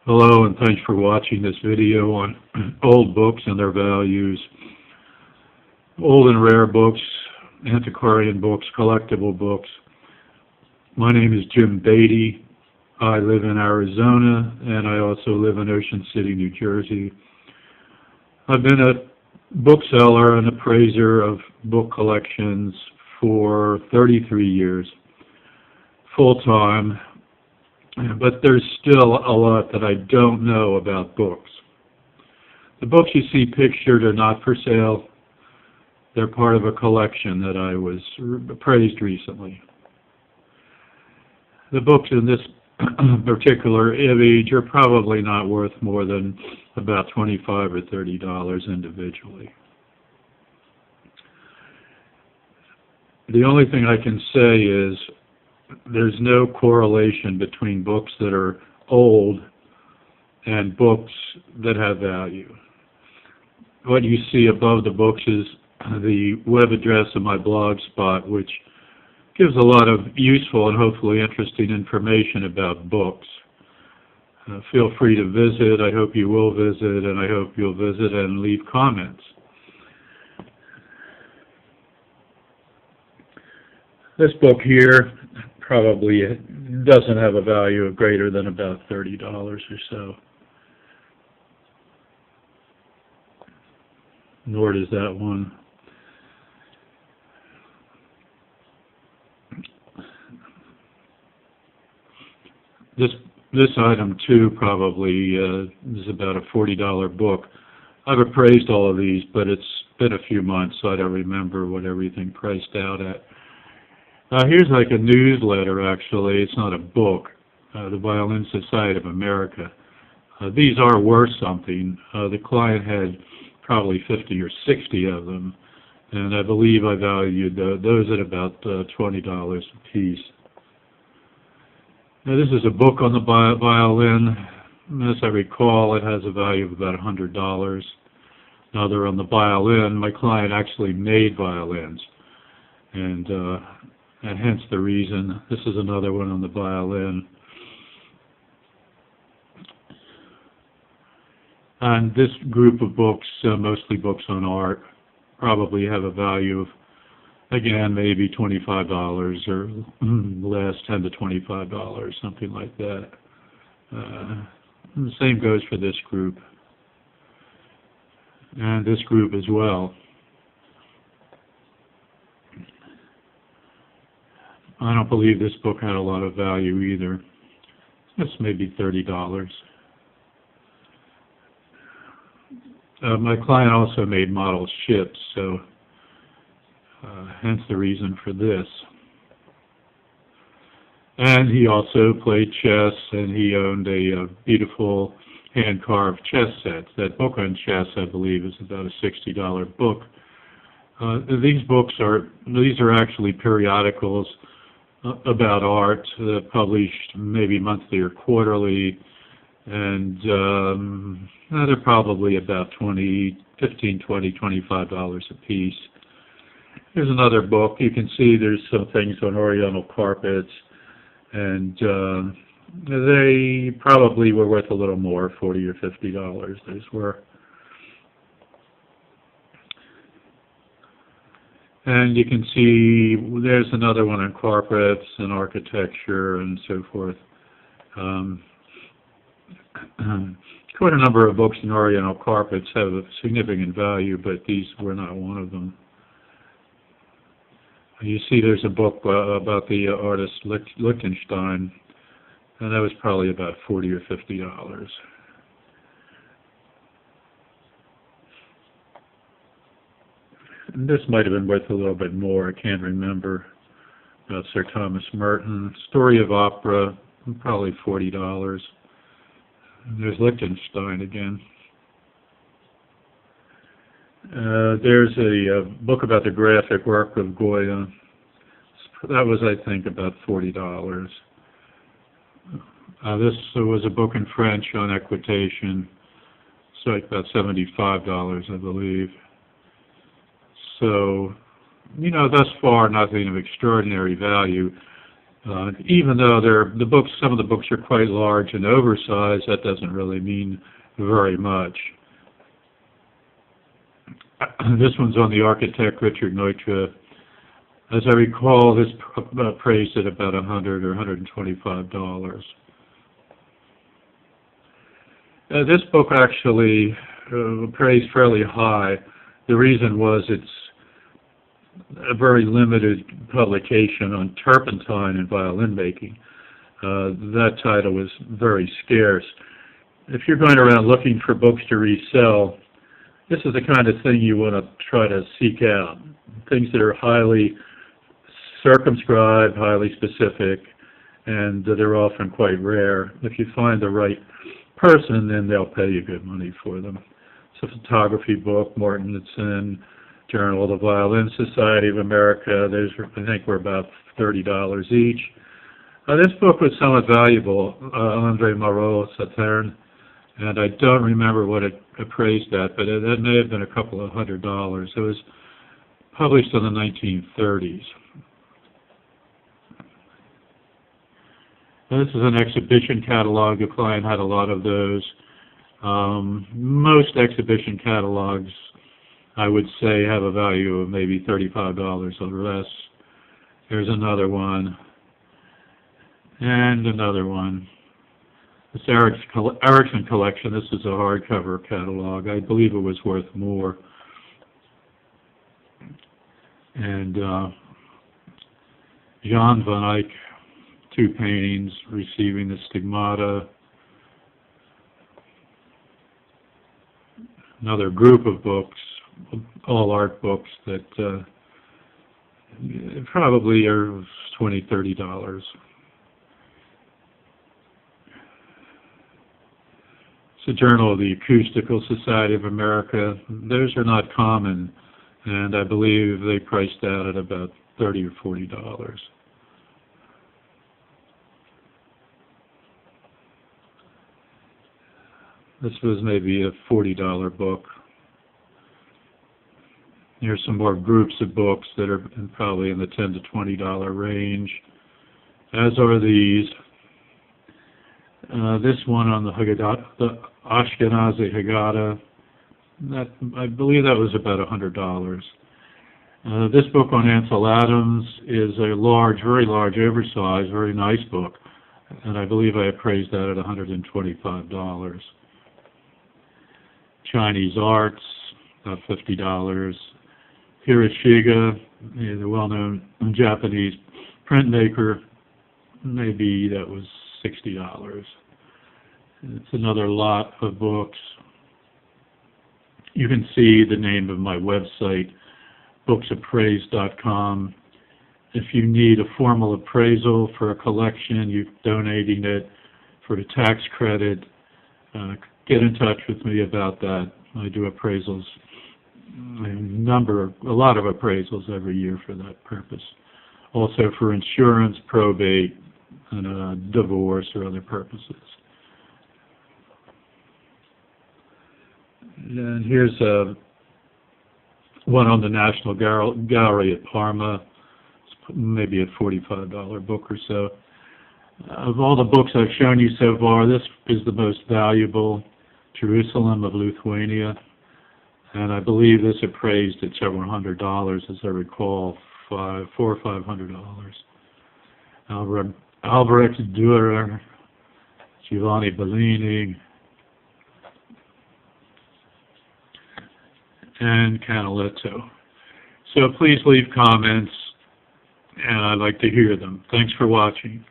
Hello, and thanks for watching this video on old books and their values. Old and rare books, antiquarian books, collectible books. My name is Jim Beatty. I live in Arizona, and I also live in Ocean City, New Jersey. I've been a bookseller and appraiser of book collections for 33 years, full-time. But there's still a lot that I don't know about books. The books you see pictured are not for sale. They're part of a collection that I was appraised recently. The books in this particular image are probably not worth more than about $25 or $30 individually. The only thing I can say is there's no correlation between books that are old and books that have value. What you see above the books is the web address of my blog spot, which gives a lot of useful and hopefully interesting information about books. Feel free to visit. I hope you will visit, and I hope you'll visit and leave comments. This book here probably doesn't have a value of greater than about $30 or so. Nor does that one. This item too probably is about a $40 book. I've appraised all of these, but it's been a few months, so I don't remember what everything priced out at. Here's like a newsletter, actually. It's not a book. The Violin Society of America. These are worth something. The client had probably 50 or 60 of them, and I believe I valued those at about $20 a piece. Now, this is a book on the violin. As I recall, it has a value of about $100. Now, they're on the violin. My client actually made violins, and hence the reason. This is another one on the violin. And this group of books, mostly books on art, probably have a value of, again, maybe $25 or less, $10 to $25, something like that. The same goes for this group. And this group as well. I don't believe this book had a lot of value either. It's maybe $30. My client also made model ships, so hence the reason for this. And he also played chess, and he owned a beautiful hand-carved chess set. That book on chess, I believe, is about a $60 book. These are actually periodicals about art, published maybe monthly or quarterly, and they're probably about $15, $20, $25 a piece. Here's another book. You can see there's some things on Oriental carpets, and they probably were worth a little more, $40 or $50. Those were. And you can see there's another one on carpets and architecture and so forth. Quite a number of books in Oriental carpets have a significant value, but these were not one of them. You see there's a book about the artist Lichtenstein, and that was probably about $40 or $50. And this might have been worth a little bit more, I can't remember, about Sir Thomas Merton. Story of Opera, probably $40. And there's Lichtenstein again. There's a book about the graphic work of Goya. That was, I think, about $40. This was a book in French on equitation. It's like about $75, I believe. So, thus far, nothing of extraordinary value. Even though some of the books are quite large and oversized, that doesn't really mean very much. This one's on the architect, Richard Neutra. As I recall, this appraised at about $100 or $125. This book actually appraised fairly high. The reason was it's a very limited publication on turpentine and violin making. That title was very scarce. If you're going around looking for books to resell, this is the kind of thing you want to try to seek out. Things that are highly circumscribed, highly specific, and that are often quite rare. If you find the right person, then they'll pay you good money for them. It's a photography book, Mortensen, Journal of the Violin Society of America. Those, I think, were about $30 each. This book was somewhat valuable, André Marot-Sauterne, and I don't remember what it appraised at, but it may have been a couple of $100. It was published in the 1930s. Now, this is an exhibition catalog. The client had a lot of those. Most exhibition catalogs, I would say, have a value of maybe $35 or less. There's another one. And another one. This Erickson collection, this is a hardcover catalog. I believe it was worth more. And Jan van Eyck, 2 paintings, Receiving the Stigmata. Another group of books, all art books that probably are $20, $30. It's a Journal of the Acoustical Society of America. Those are not common, and I believe they priced that at about $30 or $40. This was maybe a $40 book. Here's some more groups of books that are probably in the $10 to $20 range, as are these. This one on the Ashkenazi Haggadah, I believe that was about $100. This book on Ansel Adams is a large, very large, oversized, very nice book, and I believe I appraised that at $125. Chinese Arts, about $50. Hiroshige, the well-known Japanese printmaker, maybe that was $60. It's another lot of books. You can see the name of my website, booksappraised.com. If you need a formal appraisal for a collection, you're donating it for a tax credit, get in touch with me about that. I do appraisals, a lot of appraisals every year for that purpose. Also for insurance, probate, and divorce or other purposes. And here's one on the National Gallery at Parma. It's maybe a $45 book or so. Of all the books I've shown you so far, this is the most valuable, Jerusalem of Lithuania. And I believe this appraised at several $100, as I recall, $400 or $500. Albrecht Dürer, Giovanni Bellini, and Canaletto. So please leave comments, and I'd like to hear them. Thanks for watching.